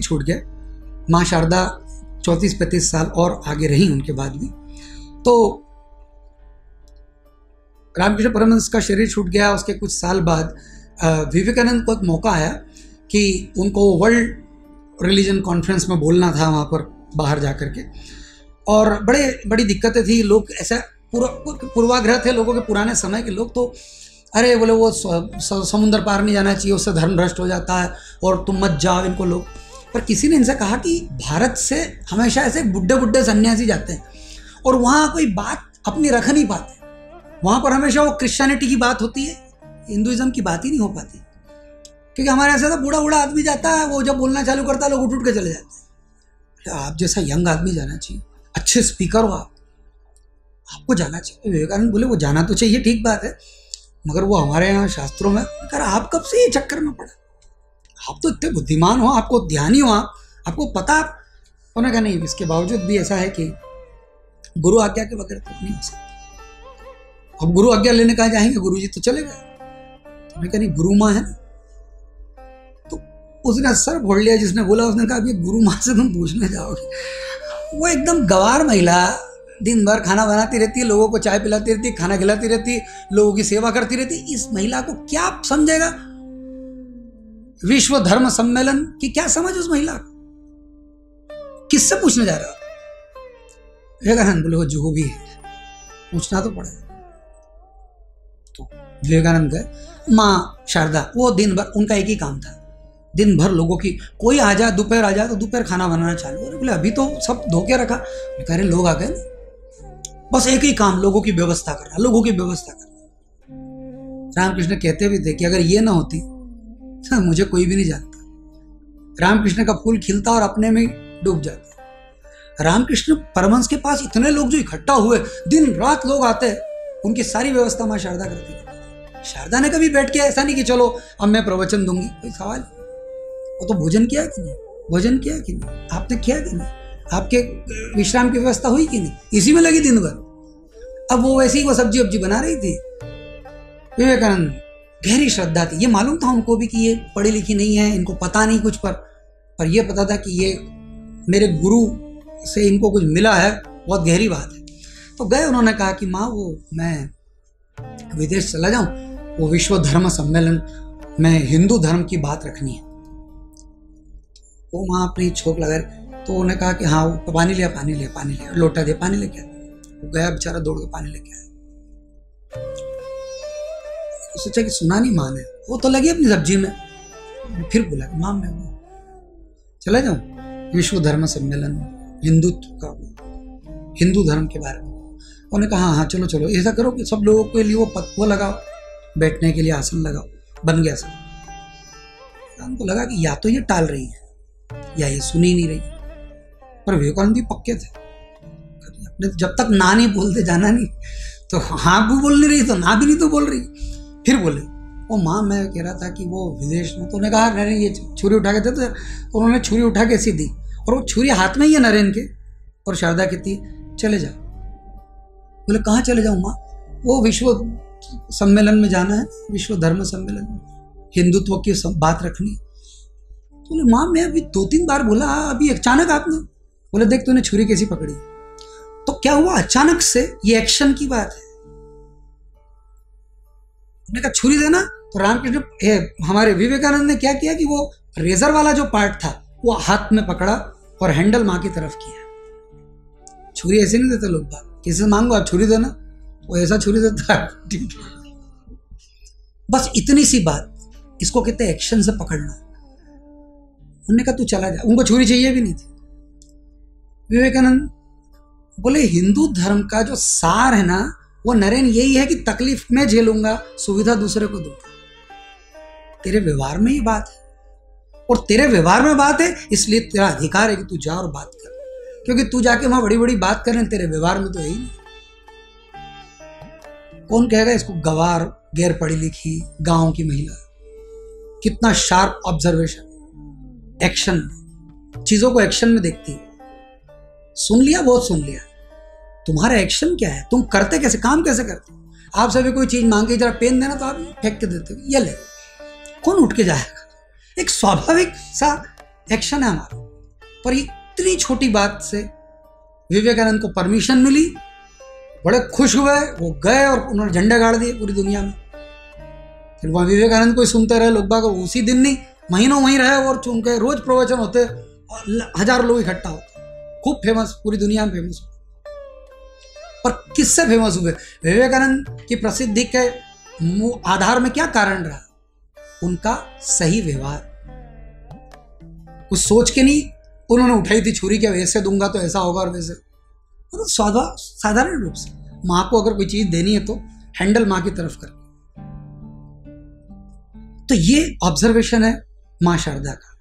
छूट गया। माँ शारदा 34-35 साल और आगे रही उनके बाद भी। तो रामकृष्ण परमहंस का शरीर छूट गया। उसके कुछ साल बाद विवेकानंद को एक मौका आया कि उनको वर्ल्ड रिलीजन कॉन्फ्रेंस में बोलना था वहाँ पर बाहर जा कर के, और बड़ी दिक्कतें थी। लोग ऐसा पूर्वाग्रह थे लोगों के, पुराने समय के लोग तो अरे बोले वो समुद्र पार नहीं जाना चाहिए, उससे धर्म भ्रष्ट हो जाता है और तुम मत जाओ इनको लोग। पर किसी ने इनसे कहा कि भारत से हमेशा ऐसे बुड्ढे सन्यासी जाते हैं और वहाँ कोई बात अपनी रख नहीं पाते। वहाँ पर हमेशा वो क्रिश्चियनिटी की बात होती है, हिंदुइज्म की बात ही नहीं हो पाती। क्योंकि हमारे ऐसा तो बूढ़ा आदमी जाता है, वो जब बोलना चालू करता है लोग उठ के चले जाते हैं। आप जैसा यंग आदमी जाना चाहिए, अच्छे स्पीकर हो आपको जाना चाहिए। विवेकानंद बोले वो जाना तो चाहिए, ठीक बात है, मगर वो हमारे यहाँ शास्त्रों में कर आप कब से ये चक्कर में पड़ा? आप तो इतने बुद्धिमान हो, आपको ध्यानी हो, आपको पता होने का नहीं। इसके बावजूद भी ऐसा है कि गुरु आज्ञा के बगैर तो नहीं हो सकता। अब गुरु आज्ञा लेने कहाँ जाएंगे, गुरु जी तो चले गए। तो मैं कहा नहीं, गुरु माँ है। तो उसने सर फोड़ लिया जिसने बोला। उसने कहा अभी गुरु माँ से तुम पूछने जाओगे। वो एकदम गंवार महिला, दिन भर खाना बनाती रहती है, लोगों को चाय पिलाती रहती है, खाना खिलाती रहती है, लोगों की सेवा करती रहती है। इस महिला को क्या समझेगा विश्व धर्म सम्मेलन की? क्या समझ उस महिला को? किससे पूछने जा रहा हो? विवेकानंद बोले वो जो भी है पूछना तो पड़ेगा। तो विवेकानंद गए। माँ शारदा वो दिन भर, उनका एक ही काम था, दिन भर लोगों की, कोई आ जाए दोपहर आ जाए तो दोपहर खाना बनाना चालू। अरे बोले अभी तो सब धोके रखा। कह रहे लोग आ गए ना, बस एक ही काम, लोगों की व्यवस्था करना, लोगों की व्यवस्था करना। रामकृष्ण कहते भी थे कि अगर ये ना होती तो मुझे कोई भी नहीं जानता। रामकृष्ण का फूल खिलता और अपने में डूब जाता। रामकृष्ण परमहंस के पास इतने लोग जो इकट्ठा हुए, दिन रात लोग आते, उनकी सारी व्यवस्था माँ शारदा करती है। शारदा ने कभी बैठ के ऐसा नहीं कि चलो अब मैं प्रवचन दूंगी, कोई सवाल। वो तो भोजन किया कि नहीं, भोजन किया कि नहीं, आपने किया कि नहीं, आपके विश्राम की व्यवस्था हुई कि नहीं, इसी में लगी दिन भर। अब वो वैसे ही वो सब्जी वब्जी बना रही थी। विवेकानंद गहरी श्रद्धा थी, ये मालूम था उनको भी कि ये पढ़ी लिखी नहीं है, इनको पता नहीं कुछ, पर ये पता था कि ये मेरे गुरु से इनको कुछ मिला है, बहुत गहरी बात है। तो गए, उन्होंने कहा कि माँ वो मैं विदेश चला जाऊं, वो विश्व धर्म सम्मेलन में हिंदू धर्म की बात रखनी है। वो माँ अपनी छोक लगा, तो उन्होंने कहा कि हाँ वो पानी लिया, लोटा दिया, पानी लेके आया। वो गया बेचारा, दौड़ के पानी लेके आया। सोचा कि सुना नहीं माँ ने, वो तो लगी अपनी सब्जी में। फिर बोला माँ मैं चला जाऊं विश्व धर्म सम्मेलन, हिंदुत्व का, हिंदू धर्म के बारे में। उन्होंने कहा हाँ चलो चलो, ऐसा करो कि सब लोगों के लिए वो लगाओ, बैठने के लिए आसन लगाओ। बन गया सब। हमको लगा कि या तो ये टाल रही है या ये सुन ही नहीं रही। पर विवेकानंद भी पक्के थे, अपने जब तक ना नहीं बोलते जाना नहीं। तो हाँ भी बोल नहीं रही तो ना भी नहीं तो बोल रही। फिर बोले वो माँ मैं कह रहा था कि वो विदेश में, तो उन्होंने कहा नरेन ये छुरी उठा के दे। तो उन्होंने छुरी उठा के ऐसी दी, और वो छुरी हाथ में ही है नरेन के। और शारदा कहती चले जाओ। बोले कहाँ चले जाऊँ माँ? वो विश्व सम्मेलन में जाना है, विश्व धर्म सम्मेलन में हिंदुत्व की बात रखनी। तो बोले माँ मैं अभी 2-3 बार बोला, अभी अचानक आपने। बोले देख तूने छुरी कैसी पकड़ी। तो क्या हुआ, अचानक से ये एक्शन की बात है। उन्होंने कहा छुरी देना। तो रामकृष्ण हमारे विवेकानंद ने क्या किया कि वो रेजर वाला जो पार्ट था वो हाथ में पकड़ा और हैंडल माँ की तरफ किया। छुरी ऐसे नहीं देते लोग, बात किसी से मांगो आप छुरी देना, वो ऐसा छुरी देता है। बस इतनी सी बात, इसको कहते हैं एक्शन से पकड़ना। उन्होंने कहा तू चला जा। उनको छुरी चाहिए भी नहीं थी। विवेकानंद बोले हिंदू धर्म का जो सार है ना वो नरेन यही है कि तकलीफ मैं झेलूंगा, सुविधा दूसरे को दूंगा। तेरे व्यवहार में ही बात है, और तेरे व्यवहार में बात है इसलिए तेरा अधिकार है कि तू जा और बात कर। क्योंकि तू जाके वहां बड़ी बड़ी बात करें, तेरे व्यवहार में तो है ही नहीं। कौन कहेगा इसको गवार, गैर पढ़ी लिखी गांव की महिला। कितना शार्प ऑब्जर्वेशन, एक्शन, चीजों को एक्शन में देखती है। सुन लिया, बहुत सुन लिया। तुम्हारा एक्शन क्या है, तुम करते कैसे, काम कैसे करते हो? आप सभी कोई चीज मांगे जरा पेन देना तो आप फेंक के देते हो, ये ले। कौन उठ के जाएगा? एक स्वाभाविक सा एक्शन है हमारा। पर इतनी छोटी बात से विवेकानंद को परमिशन मिली, बड़े खुश हुए, वो गए और उन्होंने झंडे गाड़ दिए पूरी दुनिया में। फिर वहाँ विवेकानंद को ही सुनते रहे लोग बाग, उसी दिन नहीं महीनों वहीं रहे और उनके रोज प्रवचन होते, हजारों लोग इकट्ठा होते, खूब फेमस, पूरी दुनिया में फेमस। पर किससे फेमस हुए? विवेकानंद की प्रसिद्धि के आधार में क्या कारण रहा? उनका सही व्यवहार। कुछ सोच के नहीं उन्होंने उठाई थी छुरी के, ऐसे दूंगा तो ऐसा होगा और वैसे, साधारण रूप से माँ को अगर कोई चीज देनी है तो हैंडल माँ की तरफ कर। तो ये ऑब्जर्वेशन है माँ शारदा का।